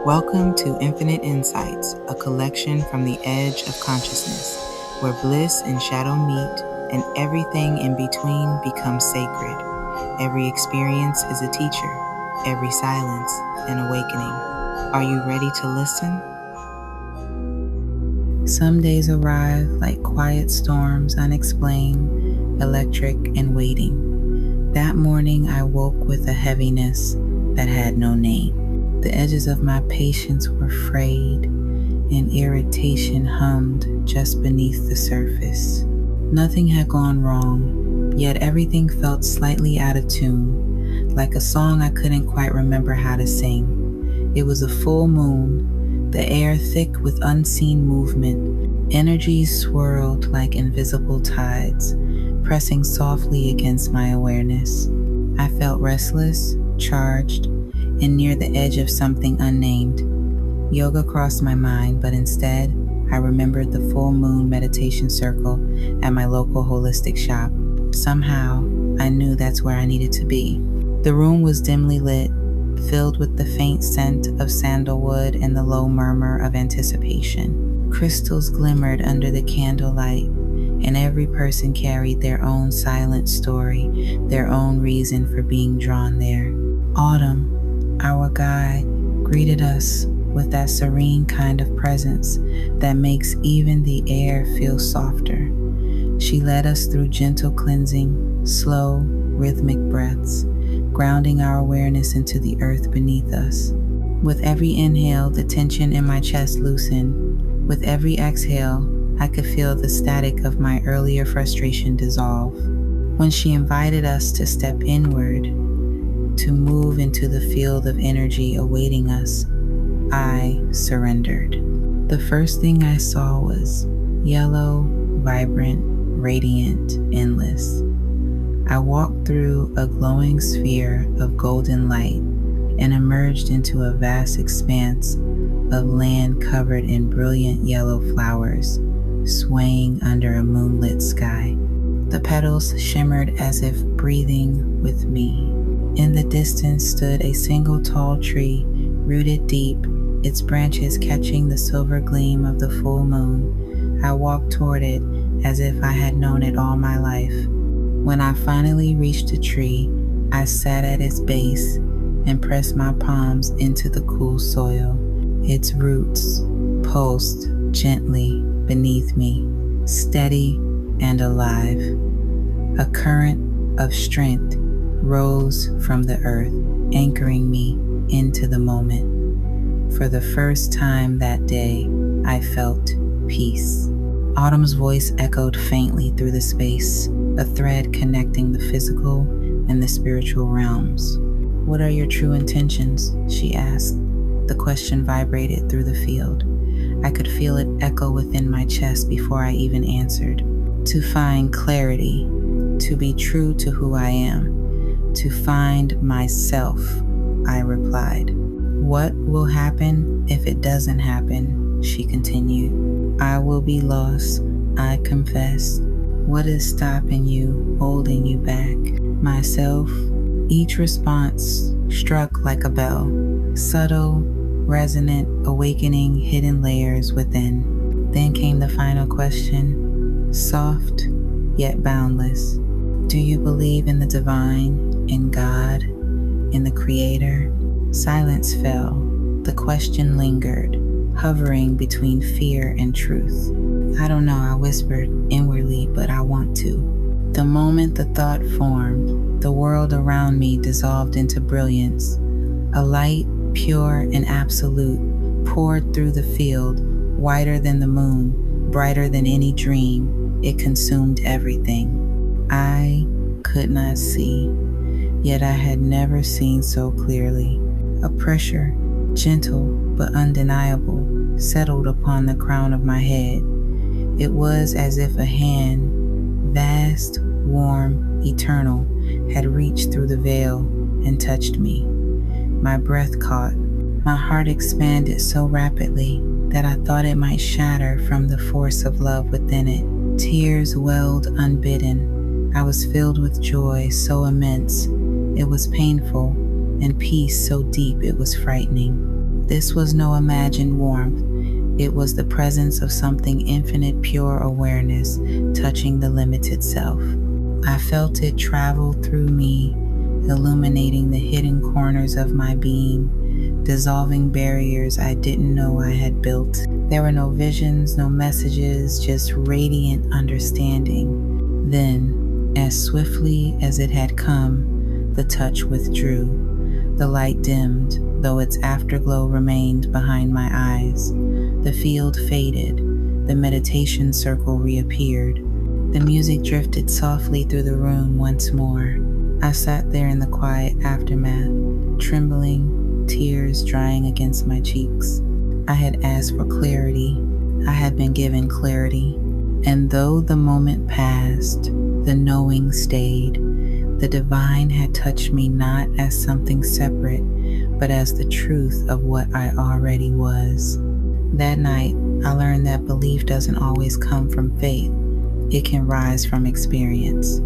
Welcome to Infinite Insights, a collection from the edge of consciousness, where bliss and shadow meet and everything in between becomes sacred. Every experience is a teacher, every silence an awakening. Are you ready to listen? Some days arrive like quiet storms, unexplained, electric, and waiting. That morning I woke with a heaviness that had no name. The edges of my patience were frayed, and irritation hummed just beneath the surface. Nothing had gone wrong, yet everything felt slightly out of tune, like a song I couldn't quite remember how to sing. It was a full moon, the air thick with unseen movement. Energies swirled like invisible tides, pressing softly against my awareness. I felt restless, charged, and near the edge of something unnamed. Yoga crossed my mind, but instead, I remembered the full moon meditation circle at my local holistic shop. Somehow, I knew that's where I needed to be. The room was dimly lit, filled with the faint scent of sandalwood and the low murmur of anticipation. Crystals glimmered under the candlelight, and every person carried their own silent story, their own reason for being drawn there. Autumn, our guide, greeted us with that serene kind of presence that makes even the air feel softer. She led us through gentle cleansing, slow, rhythmic breaths, grounding our awareness into the earth beneath us. With every inhale, the tension in my chest loosened. With every exhale, I could feel the static of my earlier frustration dissolve. When she invited us to step inward, to move into the field of energy awaiting us, I surrendered. The first thing I saw was yellow, vibrant, radiant, endless. I walked through a glowing sphere of golden light and emerged into a vast expanse of land covered in brilliant yellow flowers, swaying under a moonlit sky. The petals shimmered as if breathing with me. In the distance stood a single tall tree, rooted deep, its branches catching the silver gleam of the full moon. I walked toward it as if I had known it all my life. When I finally reached the tree, I sat at its base and pressed my palms into the cool soil. Its roots pulsed gently beneath me, steady and alive. A current of strength rose from the earth, anchoring me into the moment. For the first time that day, I felt peace. Autumn's voice echoed faintly through the space, a thread connecting the physical and the spiritual realms. "What are your true intentions?" she asked. The question vibrated through the field. I could feel it echo within my chest before I even answered. "To find clarity, to be true to who I am, to find myself," I replied. "What will happen if it doesn't happen?" she continued. "I will be lost, I confess. What is stopping you, holding you back?" "Myself." Each response struck like a bell, subtle, resonant, awakening hidden layers within. Then came the final question, soft yet boundless. "Do you believe in the divine, in God, in the Creator?" Silence fell. The question lingered, hovering between fear and truth. "I don't know," I whispered inwardly, "but I want to." The moment the thought formed, the world around me dissolved into brilliance. A light, pure and absolute, poured through the field, whiter than the moon, brighter than any dream. It consumed everything. I could not see, yet I had never seen so clearly. A pressure, gentle but undeniable, settled upon the crown of my head. It was as if a hand, vast, warm, eternal, had reached through the veil and touched me. My breath caught. My heart expanded so rapidly that I thought it might shatter from the force of love within it. Tears welled unbidden. I was filled with joy so immense it was painful, and peace so deep it was frightening. This was no imagined warmth. It was the presence of something infinite, pure awareness touching the limited self. I felt it travel through me, illuminating the hidden corners of my being, dissolving barriers I didn't know I had built. There were no visions, no messages, just radiant understanding. Then, as swiftly as it had come, the touch withdrew. The light dimmed, though its afterglow remained behind my eyes. The field faded. The meditation circle reappeared. The music drifted softly through the room once more. I sat there in the quiet aftermath, trembling, tears drying against my cheeks. I had asked for clarity. I had been given clarity. And though the moment passed, the knowing stayed. The divine had touched me not as something separate, but as the truth of what I already was. That night, I learned that belief doesn't always come from faith. It can rise from experience.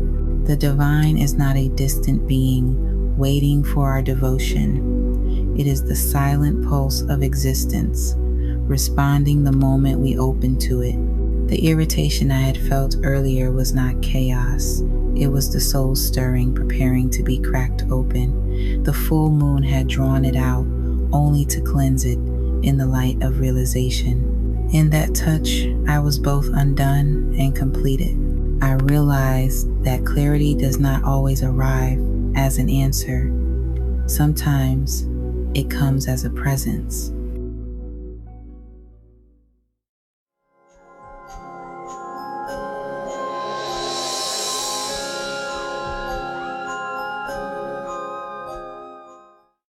The divine is not a distant being waiting for our devotion. It is the silent pulse of existence, responding the moment we open to it. The irritation I had felt earlier was not chaos. It was the soul stirring, preparing to be cracked open. The full moon had drawn it out, only to cleanse it in the light of realization. In that touch, I was both undone and completed. I realized that clarity does not always arrive as an answer. Sometimes it comes as a presence.